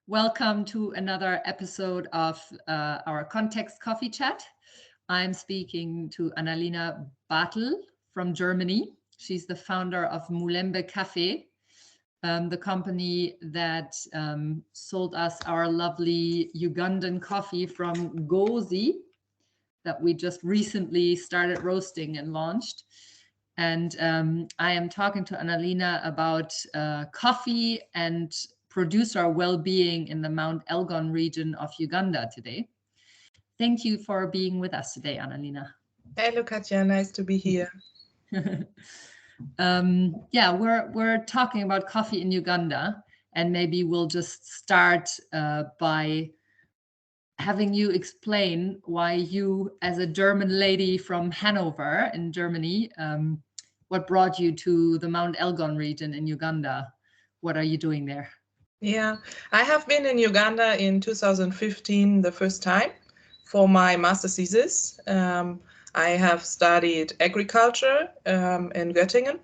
Welcome to another episode of our Context Coffee Chat. I'm speaking to Anna Lina Bartl from Germany. She's the founder of Mulembe Kaffee, the company that sold us our lovely Ugandan coffee from Gozi that we just recently started roasting and launched. And I am talking to Anna Lina about coffee and producer well-being in the Mt Elgon region of Uganda today. Thank you for being with us today, Anna Lina. Hello, Katja. Nice to be here. Yeah, we're talking about coffee in Uganda, and maybe we'll just start by having you explain why you, as a German lady from Hannover in Germany, what brought you to the Mt Elgon region in Uganda? What are you doing there? Yeah, I have been in Uganda in 2015 the first time for my master's thesis. I have studied agriculture in Göttingen,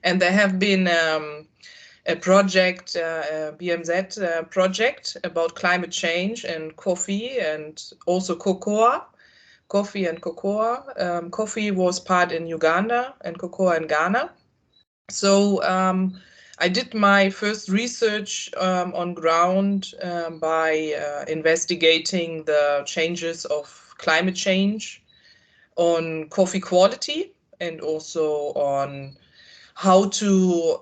and there have been a project, BMZ project about climate change and coffee and also cocoa. Coffee and cocoa. Coffee was part in Uganda and cocoa in Ghana. So I did my first research on ground by investigating the changes of climate change on coffee quality and also on how to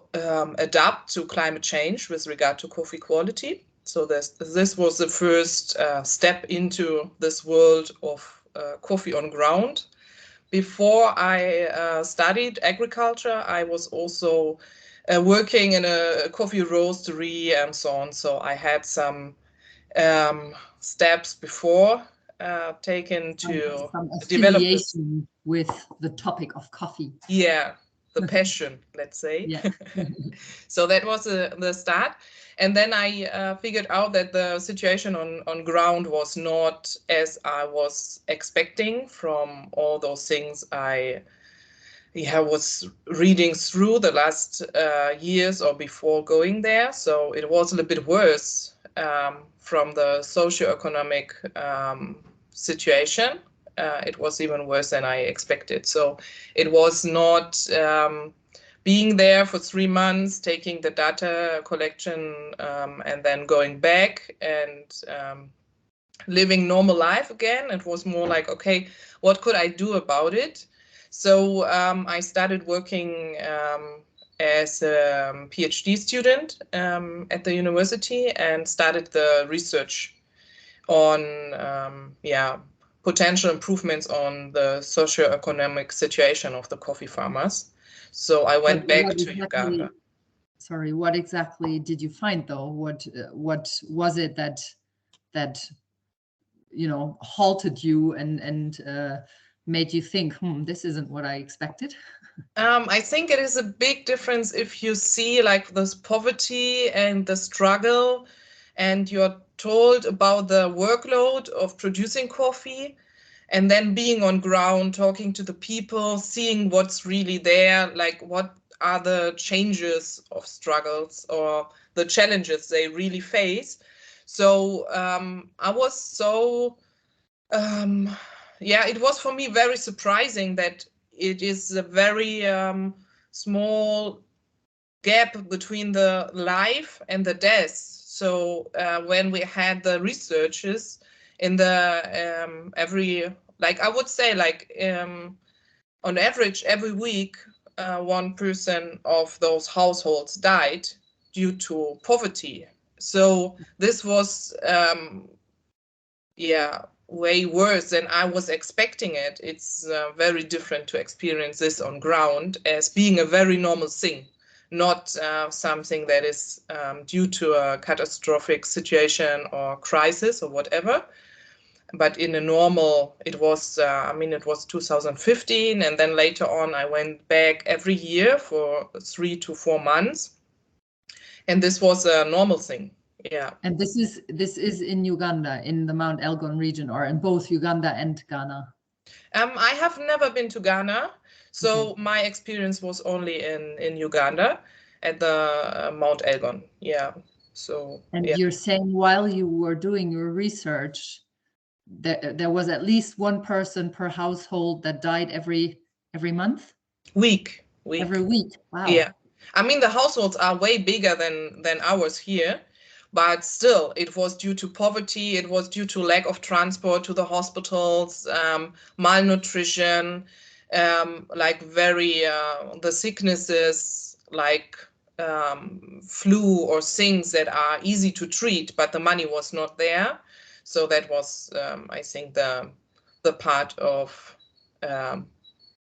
adapt to climate change with regard to coffee quality. So this was the first step into this world of coffee on ground. Before I studied agriculture, I was also working in a coffee roastery and so on. So I had some steps before taken to some develop affiliation with the topic of coffee. Yeah, the passion, let's say. Yeah. So that was the start. And then I figured out that the situation on ground was not as I was expecting from all those things I was reading through the last years or before going there. So it was a little bit worse from the socioeconomic situation. It was even worse than I expected. So it was not being there for 3 months, taking the data collection and then going back and living normal life again. It was more like, okay, what could I do about it? So I started working as a PhD student at the university and started the research on potential improvements on the socioeconomic situation of the coffee farmers. So I went back to Uganda. Sorry, what exactly did you find though? What was it that halted you and made you think, this isn't what I expected? I think it is a big difference if you see like this poverty and the struggle and you're told about the workload of producing coffee and then being on ground, talking to the people, seeing what's really there, like what are the changes of struggles or the challenges they really face. So I was so, it was for me very surprising that it is a very small gap between the life and the death. So when we had the researches in the I would say on average every week, one person of those households died due to poverty. So this was way worse than I was expecting it. It's very different to experience this on ground as being a very normal thing, not something that is due to a catastrophic situation or crisis or whatever. But in a normal, it was 2015, and then later on I went back every year for 3 to 4 months, and this was a normal thing. Yeah. And this is in Uganda, in the Mt Elgon region, or in both Uganda and Ghana? I have never been to Ghana, so my experience was only in Uganda at the Mt Elgon. Yeah. So, And yeah. you're saying while you were doing your research, there was at least one person per household that died every month? Week. Every week. Wow. Yeah. I mean, the households are way bigger than ours here, but still, it was due to poverty. It was due to lack of transport to the hospitals, malnutrition, like the sicknesses like flu or things that are easy to treat, but the money was not there. So that was, I think, the part of,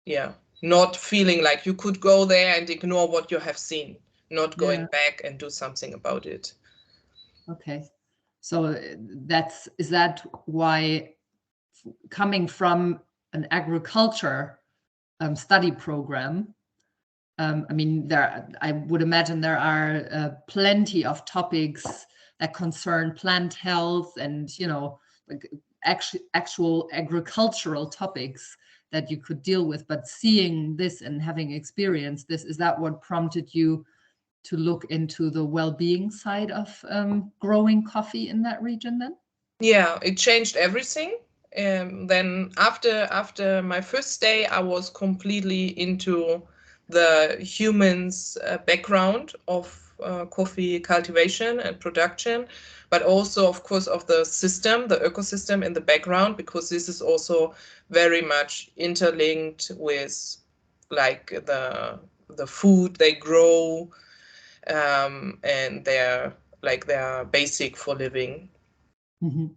yeah, not feeling like you could go there and ignore what you have seen, not going back and do something about it. Okay. So is that why, coming from an agriculture study program, I mean, I would imagine there are plenty of topics that concern plant health and, like actual agricultural topics that you could deal with. But seeing this and having experienced this, is that what prompted you to look into the well-being side of growing coffee in that region then? Yeah, it changed everything. Then after my first day, I was completely into the humans' background of coffee cultivation and production, but also, of course, of the system, the ecosystem in the background, because this is also very much interlinked with like the food they grow, and they're basic for living. Mm-hmm.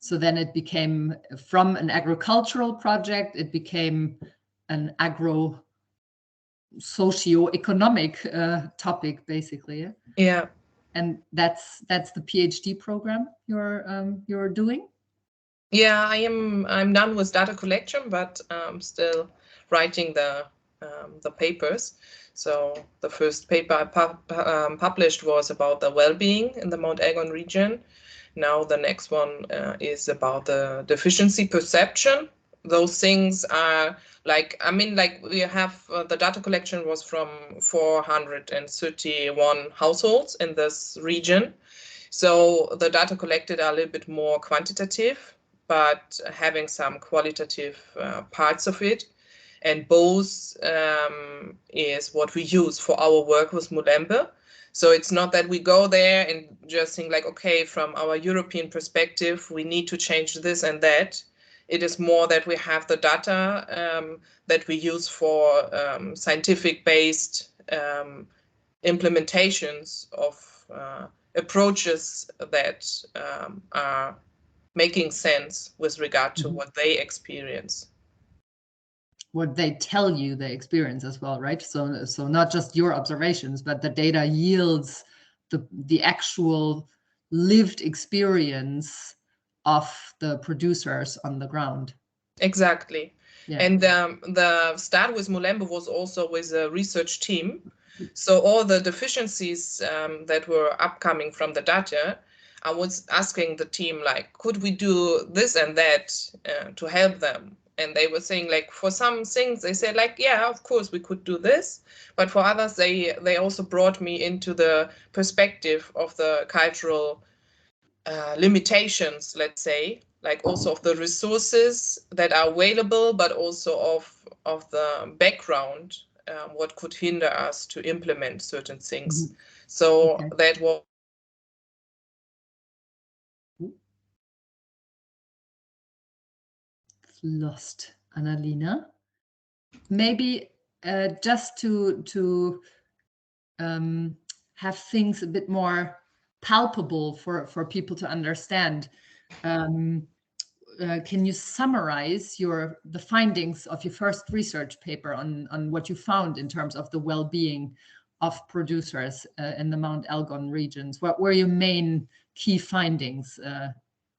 So then it became, from an agricultural project, it became an socio-economic topic, basically. Yeah. Yeah. And that's the PhD program you're doing? Yeah, I'm done with data collection, but still writing the papers. So the first paper I published was about the well-being in the Mt Elgon region. Now the next one is about the deficiency perception. Those things are like, I mean, like we have the data collection was from 431 households in this region. So the data collected are a little bit more quantitative, but having some qualitative parts of it. And both is what we use for our work with Mulembe. So it's not that we go there and just think like, okay, from our European perspective, we need to change this and that. It is more that we have the data that we use for scientific-based implementations of approaches that are making sense with regard to what they experience. What they tell you they experience as well, right? So not just your observations, but the data yields the actual lived experience of the producers on the ground. Exactly. Yeah. And the start with Mulembe was also with a research team. So all the deficiencies that were upcoming from the data, I was asking the team, like, could we do this and that to help them? And they were saying, like, for some things, they said, like, yeah, of course, we could do this. But for others, they also brought me into the perspective of the cultural limitations, let's say, like also of the resources that are available, but also of the background, what could hinder us to implement certain things. Mm-hmm. So Okay. that was Lost Anna Lina. Maybe just to have things a bit more palpable for people to understand. Can you summarize the findings of your first research paper on what you found in terms of the well-being of producers in the Mt Elgon regions? What were your main key findings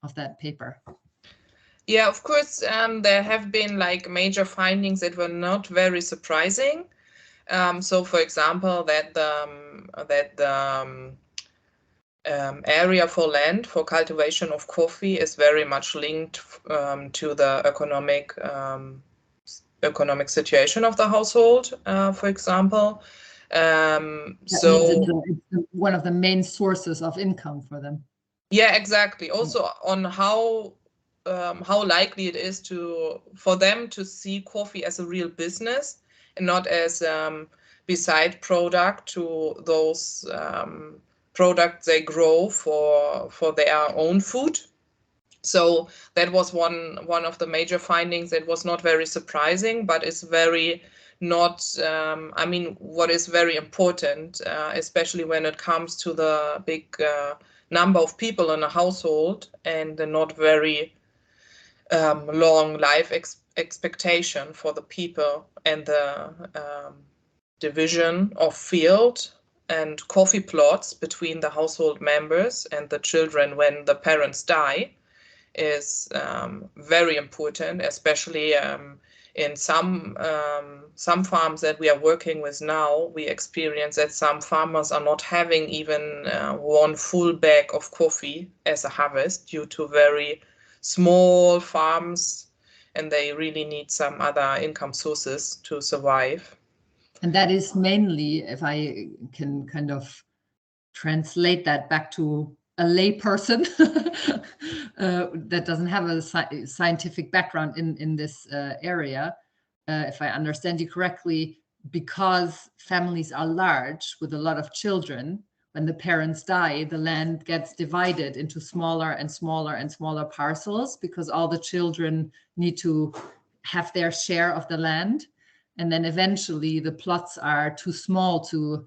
of that paper? Yeah, of course, there have been like major findings that were not very surprising. So, for example, that the area for land for cultivation of coffee is very much linked to the economic situation of the household, for example. That means it's one of the main sources of income for them. Yeah, exactly. Also on how likely it is for them to see coffee as a real business and not as beside product to those products they grow for their own food. So that was one of the major findings. That was not very surprising, but it's very not, I mean, what is very important, especially when it comes to the big number of people in a household and the not very long life expectation for the people, and the division of field and coffee plots between the household members and the children when the parents die is very important, especially in some farms that we are working with now. We experience that some farmers are not having even one full bag of coffee as a harvest due to very small farms, and they really need some other income sources to survive. And that is mainly, if I can kind of translate that back to a lay person that doesn't have a scientific background in this area, if I understand you correctly, because families are large with a lot of children, when the parents die, the land gets divided into smaller and smaller and smaller parcels because all the children need to have their share of the land. And then eventually the plots are too small to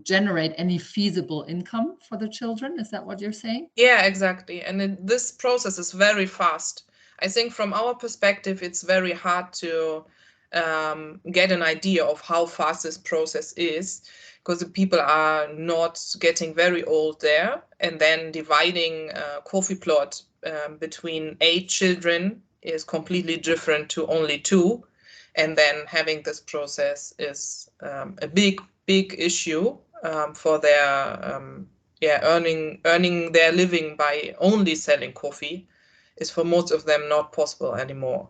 generate any feasible income for the children. Is that what you're saying? Yeah, exactly. And this process is very fast. I think from our perspective, it's very hard to get an idea of how fast this process is, because the people are not getting very old there, and then dividing a coffee plot between 8 children is completely different to only 2. And then having this process is a big issue for their earning their living by only selling coffee is for most of them not possible anymore.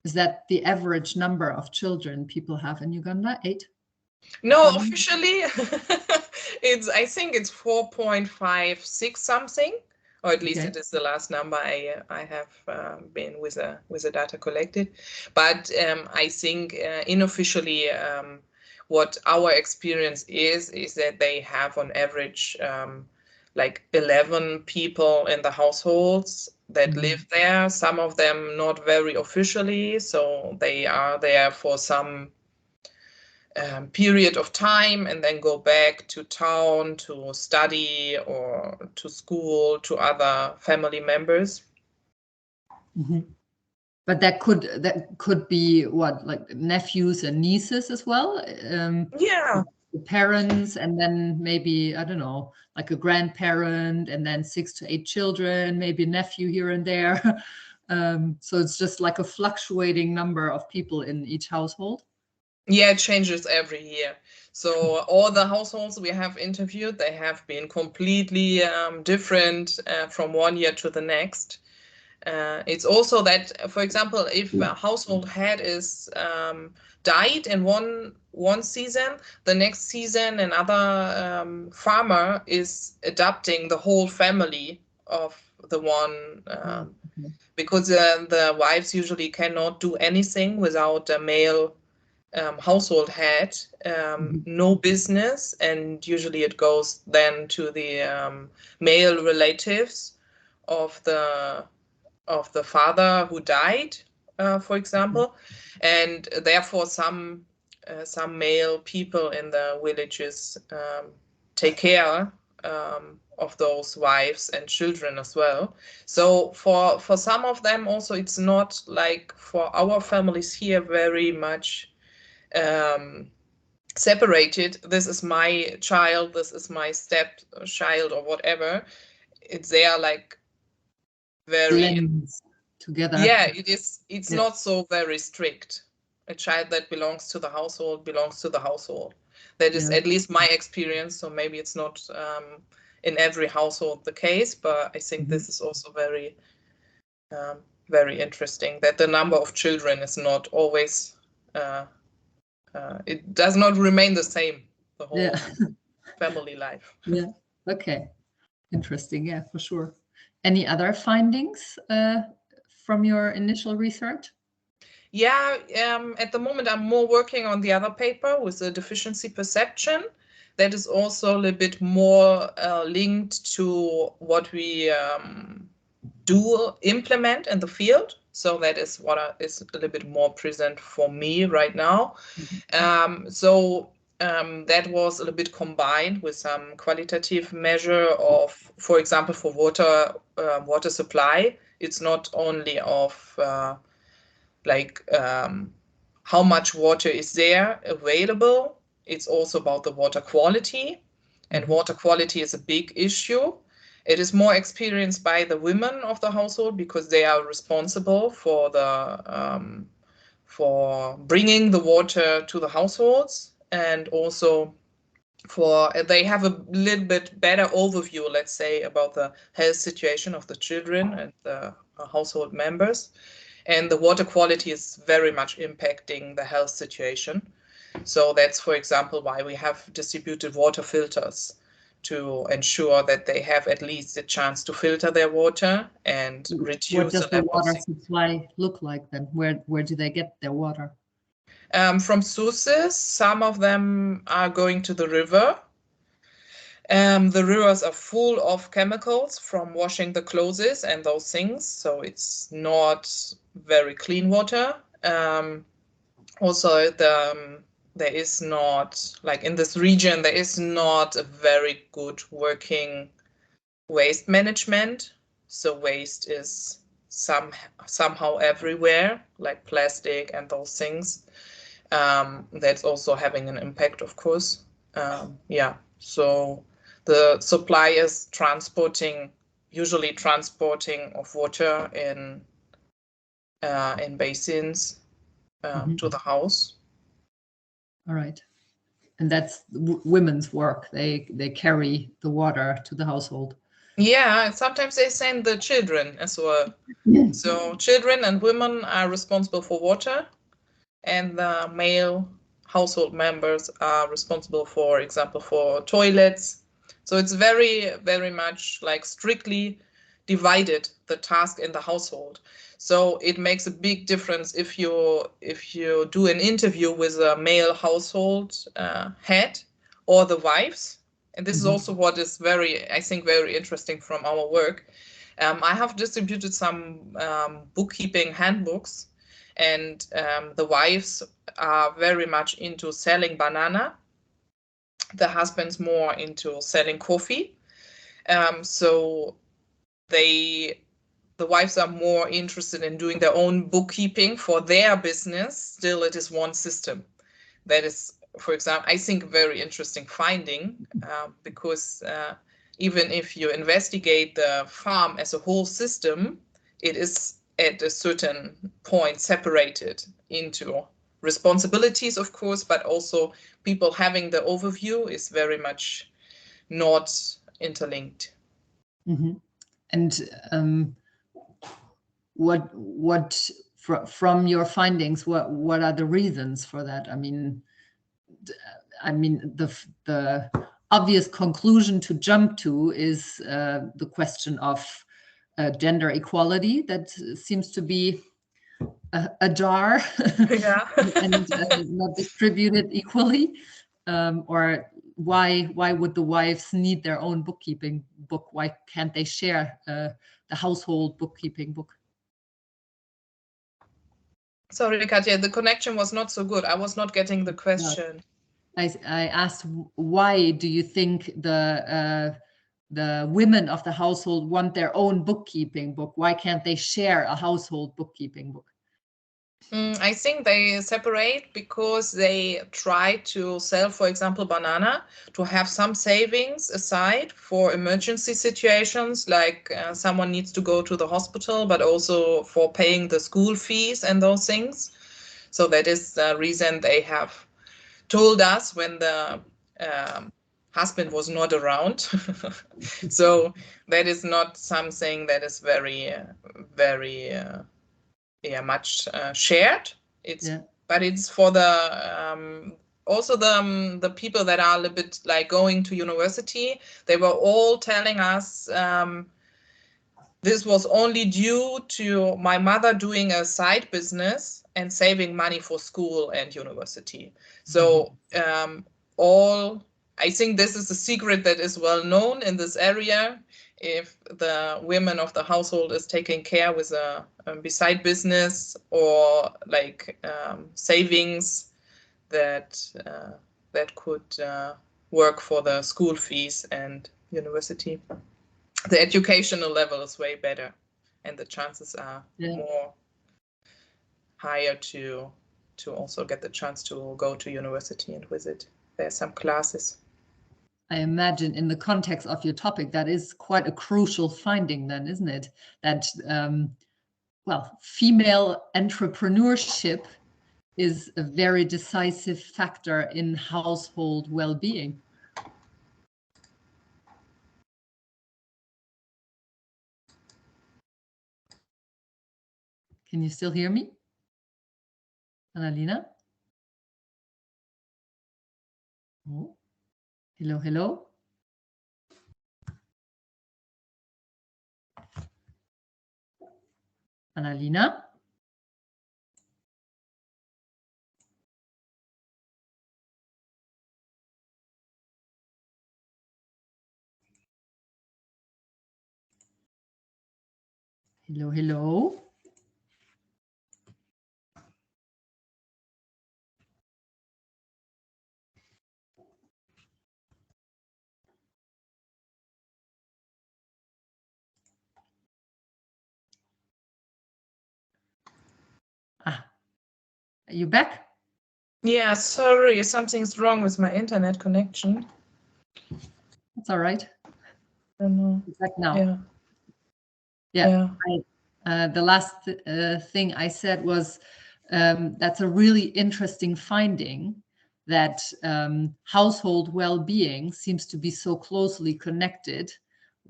Is that the average number of children people have in Uganda? 8? No, officially I think it's 4.56 something, or at least it is the last number I have been with the data collected. But I think unofficially what our experience is that they have on average like 11 people in the households that live there. Some of them not very officially, so they are there for some period of time and then go back to town to study or to school to other family members. Mm-hmm. But that could be what, like nephews and nieces as well? Yeah. The parents, and then maybe, I don't know, like a grandparent, and then 6 to 8 children, maybe a nephew here and there. So it's just like a fluctuating number of people in each household. Yeah, it changes every year. So all the households we have interviewed, they have been completely different from one year to the next. It's also that, for example, if a household head is died in one season, the next season another farmer is adopting the whole family of the one, because the wives usually cannot do anything without a male household head, no business, and usually it goes then to the male relatives of the father who died, for example, and therefore some male people in the villages take care of those wives and children as well. So for some of them also, it's not like for our families here very much separated. This is my child, this is my stepchild, or whatever. They are like very together. Yeah, it is. It's not so very strict. A child that belongs to the household belongs to the household. That is at least my experience. So maybe it's not in every household the case, but I think this is also very, very interesting, that the number of children is not always it does not remain the same the whole Yeah. family life. Yeah. Okay. Interesting. Yeah, for sure. Any other findings from your initial research? Yeah, at the moment I'm more working on the other paper with the deficiency perception. That is also a little bit more linked to what we do implement in the field. So that is what is a little bit more present for me right now. That was a little bit combined with some qualitative measure of, for example, for water supply. It's not only of how much water is there available. It's also about the water quality, and water quality is a big issue. It is more experienced by the women of the household because they are responsible for for bringing the water to the households, and also they have a little bit better overview, let's say, about the health situation of the children and the household members. And the water quality is very much impacting the health situation. So that's, for example, why we have distributed water filters to ensure that they have at least a chance to filter their water and reduce What does the the level of water supply look like then? Where do they get their water? from sources. Some of them are going to the river. The rivers are full of chemicals from washing the clothes and those things, so it's not very clean water. Also, there is not, like in this region, there is not a very good working waste management. So waste is somehow everywhere, like plastic and those things. That's also having an impact, of course. Yeah, so the supply is usually transporting of water in basins to the house. All right. And that's women's work. They carry the water to the household. Yeah, and sometimes they send the children as well. So children and women are responsible for water, and the male household members are responsible, for example, for toilets. So it's very, very much like strictly divided, the task in the household. So it makes a big difference if you do an interview with a male household head or the wives. And this is also what is I think, very interesting from our work. I have distributed some bookkeeping handbooks, and the wives are very much into selling banana. The husband's more into selling coffee. So the wives are more interested in doing their own bookkeeping for their business. Still, it is one system. That is, for example, I think, a very interesting finding, because even if you investigate the farm as a whole system, it is at a certain point separated into responsibilities, of course, but also people having the overview is very much not interlinked. And from your findings, what are the reasons for that? I mean, the obvious conclusion to jump to is the question of gender equality that seems to be a jar Yeah. and not distributed equally. Or why would the wives need their own bookkeeping book? Why can't they share the household bookkeeping book? Sorry, Katja, the connection was not so good. I was not getting the question. I asked, why do you think the women of the household want their own bookkeeping book? Why can't they share a household bookkeeping book? I think they separate because they try to sell, for example, banana, to have some savings aside for emergency situations, like someone needs to go to the hospital, but also for paying the school fees and those things. So that is the reason they have told us when the husband was not around. So that is not something that is very much shared. It's but it's for the also the people that are a little bit like going to university. They were all telling us this was only due to my mother doing a side business and saving money for school and university. So I think this is a secret that is well known in this area. If the women of the household is taking care with a beside business or like savings that that could work for the school fees and university, the educational level is way better, and the chances are more higher to also get the chance to go to university and visit. There are some classes. I imagine in the context of your topic, that is quite a crucial finding then, isn't it? That, well, female entrepreneurship is a very decisive factor in household well-being. Can you still hear me, Anna Lina? Oh. Hello, hello. Anna Lina? Hello, hello. Ah, are you back? Yeah, sorry, something's wrong with my internet connection. That's all right. I don't know. Back now. Yeah. The last thing I said was that's a really interesting finding, that household well-being seems to be so closely connected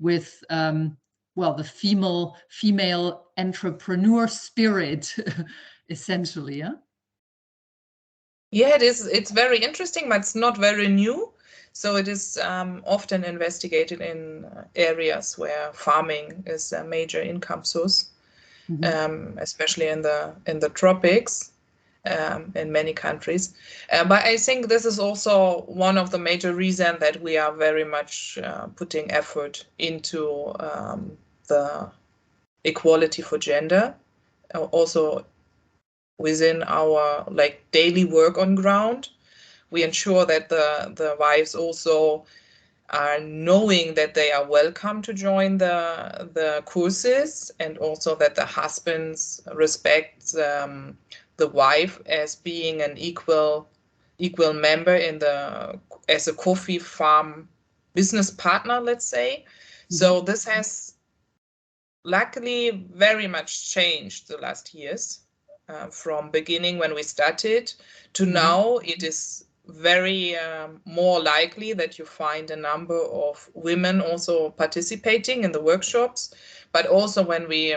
with well, the female entrepreneur spirit, essentially. Yeah, it is. It's very interesting, but it's not very new. So it is often investigated in areas where farming is a major income source, especially in the tropics, in many countries. But I think this is also one of the major reasons that we are very much putting effort into the equality for gender, also within our like daily work on ground. We ensure that the wives also are knowing that they are welcome to join the courses, and also that the husbands respect the wife as being an equal member in as a coffee farm business partner, let's say. So this has luckily very much changed the last years, from beginning when we started to now. It is very more likely that you find a number of women also participating in the workshops, but also when we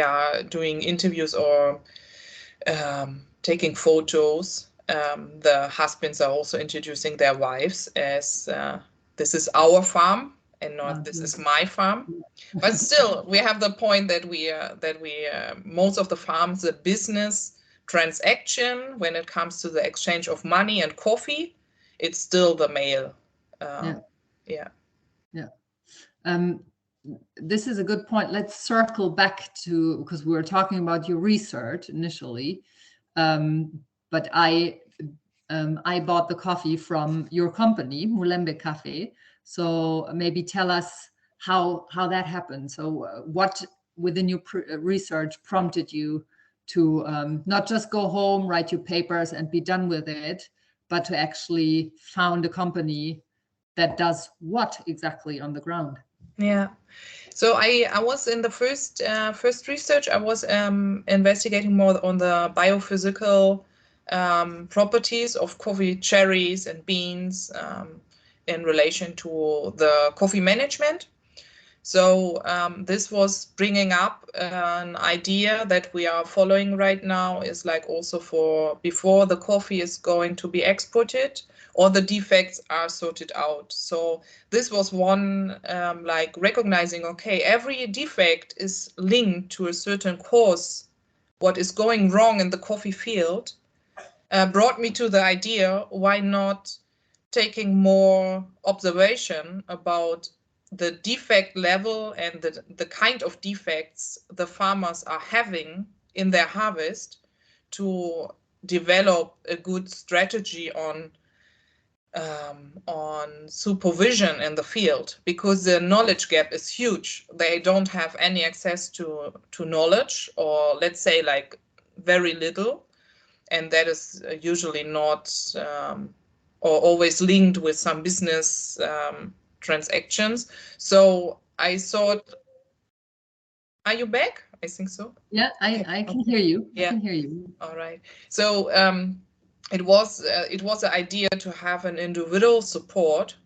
are doing interviews or taking photos, the husbands are also introducing their wives as this is our farm and not this is my farm. But still, we have the point that we most of the farms, the business transaction when it comes to the exchange of money and coffee, it's still the male. This is a good point. Let's circle back to, because we were talking about your research initially, but I bought the coffee from your company, Mulembe Kaffee. So maybe tell us how that happened. So what within your research prompted you to not just go home, write your papers and be done with it, but to actually found a company that does what exactly on the ground? Yeah. So I was in the first research. I was investigating more on the biophysical properties of coffee cherries and beans in relation to the coffee management. So this was bringing up an idea that we are following right now, is like also for before the coffee is going to be exported, or the defects are sorted out. So this was one like recognizing, okay, every defect is linked to a certain cause, what is going wrong in the coffee field, brought me to the idea, why not taking more observation about the defect level and the kind of defects the farmers are having in their harvest, to develop a good strategy on supervision in the field, because the knowledge gap is huge. They don't have any access to knowledge, or let's say like very little, and that is usually not or always linked with some business transactions. So I thought, are you back? I think so. Yeah, I can hear you. Yeah. I can hear you. All right. So it was an idea to have an individual support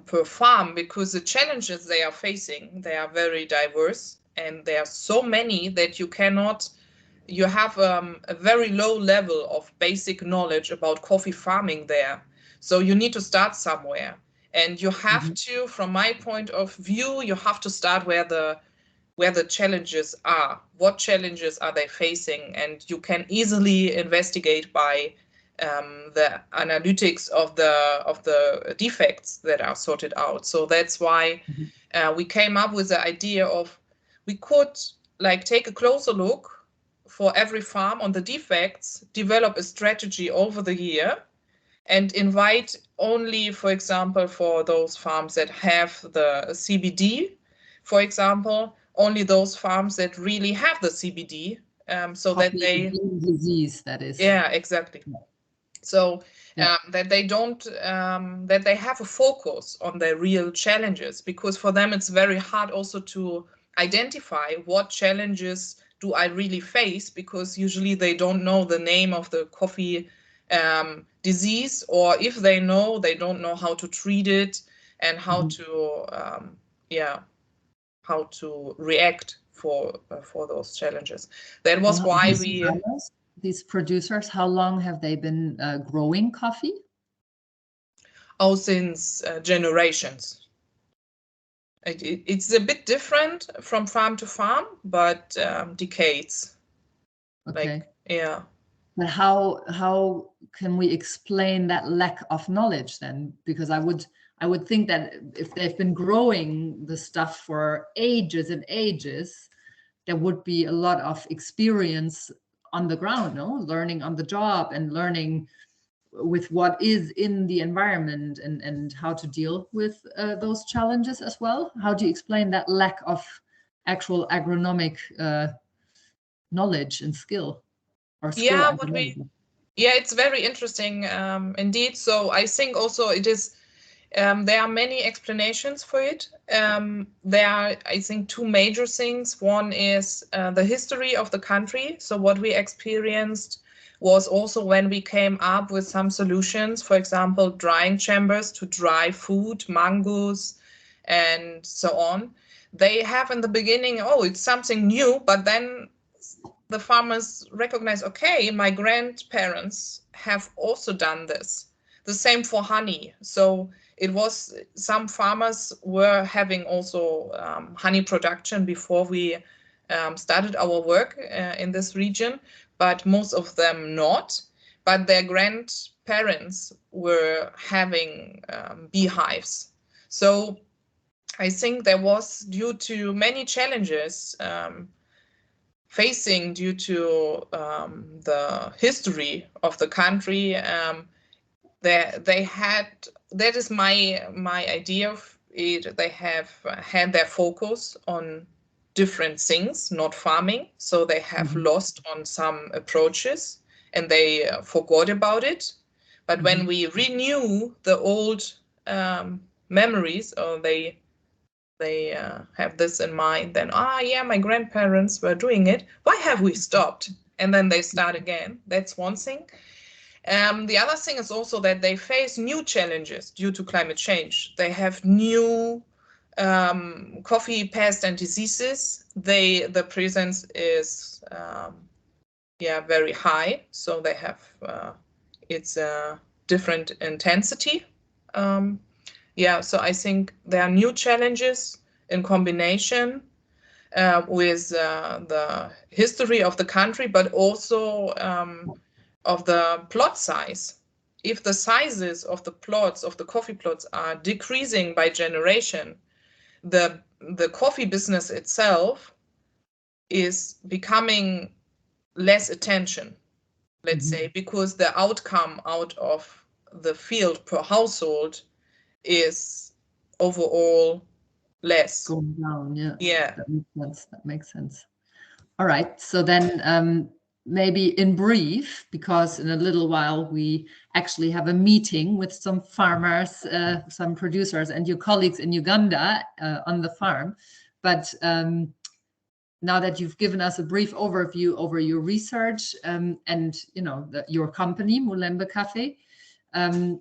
per farm, because the challenges they are facing, they are very diverse, and there are so many that you have a very low level of basic knowledge about coffee farming there. So you need to start somewhere, and you have to, from my point of view, you have to start where the challenges are. What challenges are they facing? And you can easily investigate by the analytics of the defects that are sorted out. So that's why we came up with the idea of, we could like take a closer look for every farm on the defects, develop a strategy over the year, and invite only, for example, for those farms that have the CBD, for example, only those farms that really have the CBD, so that they disease, that is. Yeah, exactly. So that they don't that they have a focus on their real challenges, because for them it's very hard also to identify what challenges do I really face, because usually they don't know the name of the coffee disease, or if they know, they don't know how to treat it and how to how to react for those challenges. That was why these producers, how long have they been growing coffee? Oh, since generations. It's a bit different from farm to farm, but decades. Okay. Like, yeah. But how can we explain that lack of knowledge then? Because I would think that if they've been growing the stuff for ages and ages, there would be a lot of experience on the ground, no? Learning on the job and learning with what is in the environment, and how to deal with those challenges as well. How do you explain that lack of actual agronomic knowledge and skill? Yeah, it's very interesting indeed. So I think also it is, there are many explanations for it. There are, I think, two major things. One is the history of the country. So what we experienced was also when we came up with some solutions, for example, drying chambers to dry food, mangoes, and so on. They have in the beginning, oh, it's something new, but then the farmers recognize, okay, my grandparents have also done this. The same for honey. So it was, some farmers were having also honey production before we started our work in this region, but most of them not. But their grandparents were having beehives. So I think there was, due to many challenges facing due to the history of the country, they had, that is my idea of it, they have had their focus on different things, not farming. So they have lost on some approaches and they forgot about it. But when we renew the old memories, or they have this in mind, then, yeah, my grandparents were doing it. Why have we stopped? And then they start again. That's one thing. The other thing is also that they face new challenges due to climate change. They have new coffee pests and diseases, the presence is very high. So they have it's a different intensity. So I think there are new challenges in combination with the history of the country, but also of the plot size. If the sizes of the plots, of the coffee plots, are decreasing by generation, the coffee business itself is becoming less attention, let's say, because the outcome out of the field per household is overall less. Going down, yeah. Yeah. That makes sense. That makes sense. All right. So then maybe in brief, because in a little while we actually have a meeting with some farmers, some producers and your colleagues in Uganda on the farm. But now that you've given us a brief overview over your research and your company, Mulembe Kaffee, how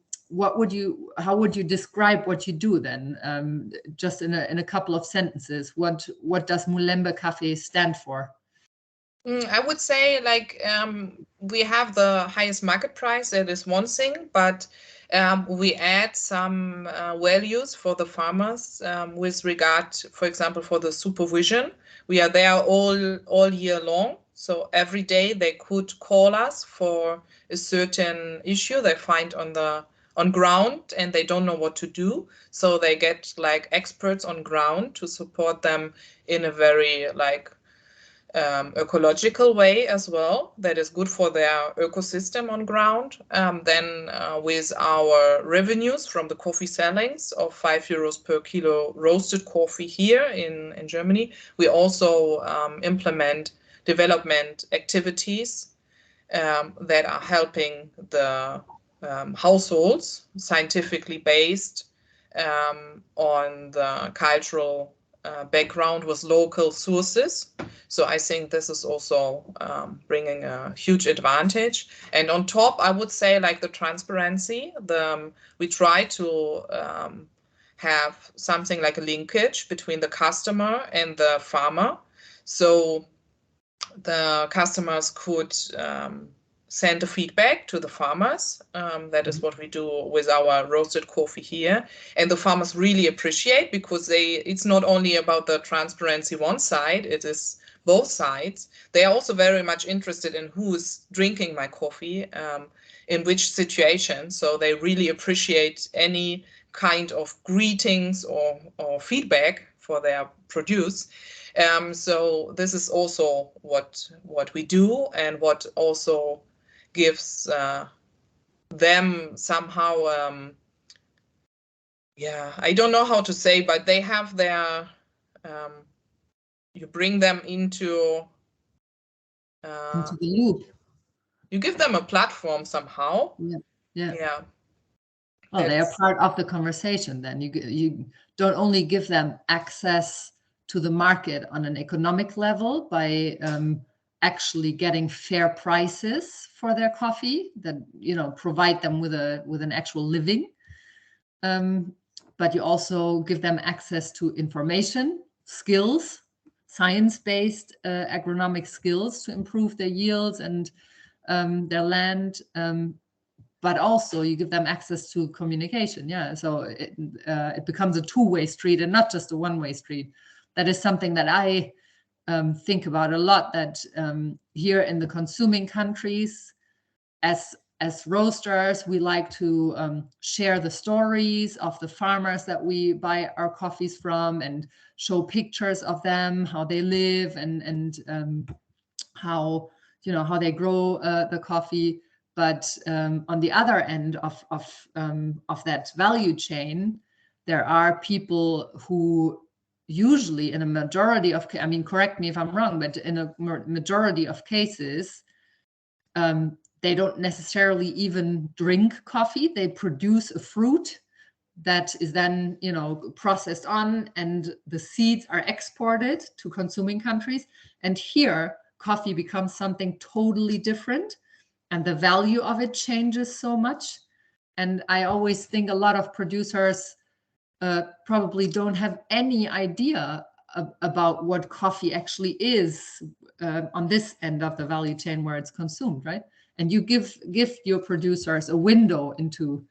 would you describe what you do then? Just in a couple of sentences, what does Mulembe Kaffee stand for? I would say we have the highest market price. That is one thing, but we add some values for the farmers with regard, for example, for the supervision. We are there all year long. So every day they could call us for a certain issue they find on ground and they don't know what to do. So they get experts on ground to support them in a very ecological way as well, that is good for their ecosystem on ground. Then with our revenues from the coffee sellings of €5 per kilo roasted coffee here in Germany, we also implement development activities that are helping the households, scientifically based on the cultural background with local sources. So I think this is also bringing a huge advantage. And on top, I would say the transparency. We try to have something like a linkage between the customer and the farmer. So the customers could send the feedback to the farmers. That is what we do with our roasted coffee here. And the farmers really appreciate, because it's not only about the transparency one side, it is both sides. They are also very much interested in who's drinking my coffee, in which situation. So they really appreciate any kind of greetings or feedback for their produce. So this is also what we do, and what also gives them somehow, I don't know how to say, but they have their, you bring them into the loop. You give them a platform somehow. Yeah. Well, they are part of the conversation then. You don't only give them access to the market on an economic level by actually getting fair prices for their coffee that provide them with an actual living, but you also give them access to information, skills, science-based agronomic skills to improve their yields and their land, but also you give them access to communication. So it becomes a two-way street and not just a one-way street. That is something that I think about a lot, that here in the consuming countries, as roasters, we like to share the stories of the farmers that we buy our coffees from and show pictures of them, how they live and how they grow the coffee. But on the other end of that value chain, there are people who usually, in a majority of, correct me if I'm wrong, but in a majority of cases, they don't necessarily even drink coffee. They produce a fruit that is then, processed on, and the seeds are exported to consuming countries. And here, coffee becomes something totally different, and the value of it changes so much. And I always think a lot of producers probably don't have any idea about what coffee actually is on this end of the value chain where it's consumed, right? And you give your producers a window into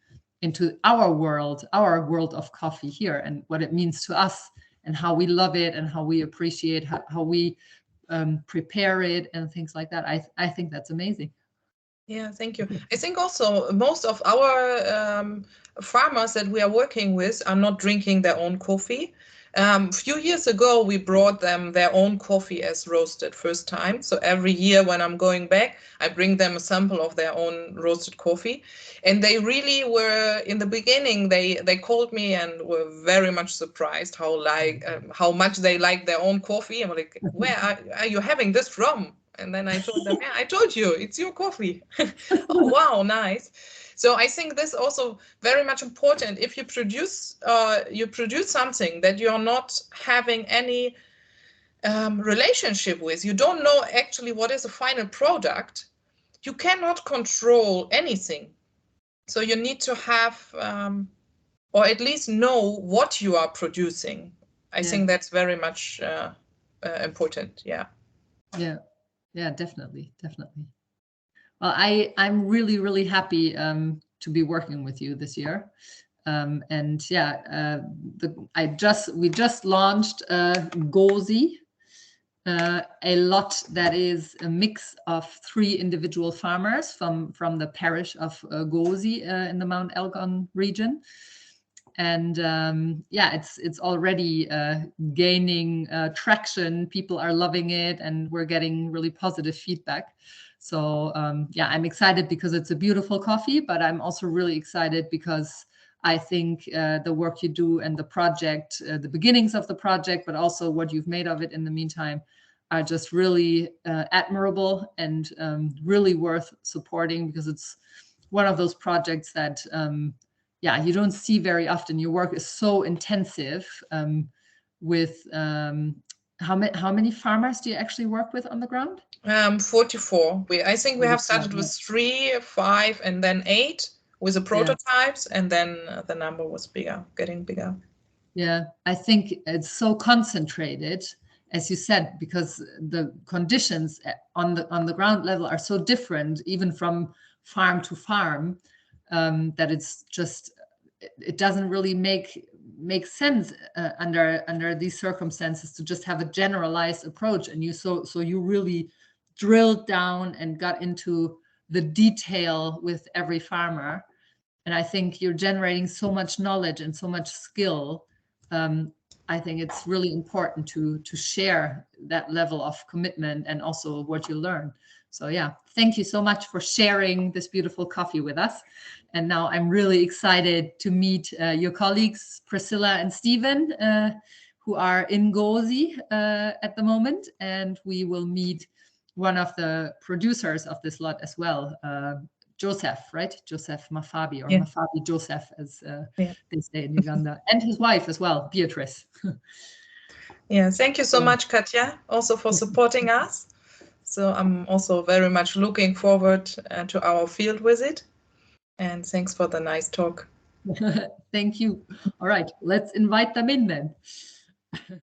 our world of coffee here, and what it means to us, and how we love it, and how we appreciate how we prepare it, and things like that. I think that's amazing. Yeah, thank you. I think also most of our farmers that we are working with are not drinking their own coffee. A few years ago, we brought them their own coffee as roasted first time. So every year when I'm going back, I bring them a sample of their own roasted coffee. And they really were, in the beginning, they called me and were very much surprised how much they like their own coffee. I'm like, where are you having this from? And then I told them, yeah, I told you, it's your coffee. Oh, wow, nice. So I think this is also very much important. If you produce something that you're not having any relationship with, you don't know actually what is the final product, you cannot control anything. So you need to have, or at least know what you are producing. I think that's very much important. Yeah. Yeah, definitely. Well, I'm really, really happy to be working with you this year. And yeah, we just launched Gozi, a lot that is a mix of 3 individual farmers from the parish of Gozi in the Mt Elgon region. And yeah, it's already gaining traction. People are loving it, and we're getting really positive feedback. So yeah, I'm excited because it's a beautiful coffee, but I'm also really excited because I think the work you do and the project, the beginnings of the project, but also what you've made of it in the meantime, are just really admirable and really worth supporting, because it's one of those projects that yeah, you don't see very often. Your work is so intensive with how many farmers do you actually work with on the ground? 44. I think we have started with 3, 5, and then 8 with the prototypes, and then the number was getting bigger. Yeah, I think it's so concentrated, as you said, because the conditions on the ground level are so different, even from farm to farm, that it's just, it doesn't really make sense under these circumstances to just have a generalized approach. And so you really drilled down and got into the detail with every farmer. And I think you're generating so much knowledge and so much skill. I think it's really important to share that level of commitment and also what you learn. So yeah, thank you so much for sharing this beautiful coffee with us. And now I'm really excited to meet your colleagues, Priscilla and Stephen, who are in Gozi at the moment. And we will meet one of the producers of this lot as well, Joseph, right? Joseph Mafabi, or Mafabi Joseph, as they say in Uganda, and his wife as well, Beatrice. Yeah, thank you so much, Katja, also for supporting us. So I'm also very much looking forward to our field visit. And thanks for the nice talk. Thank you. All right, let's invite them in then.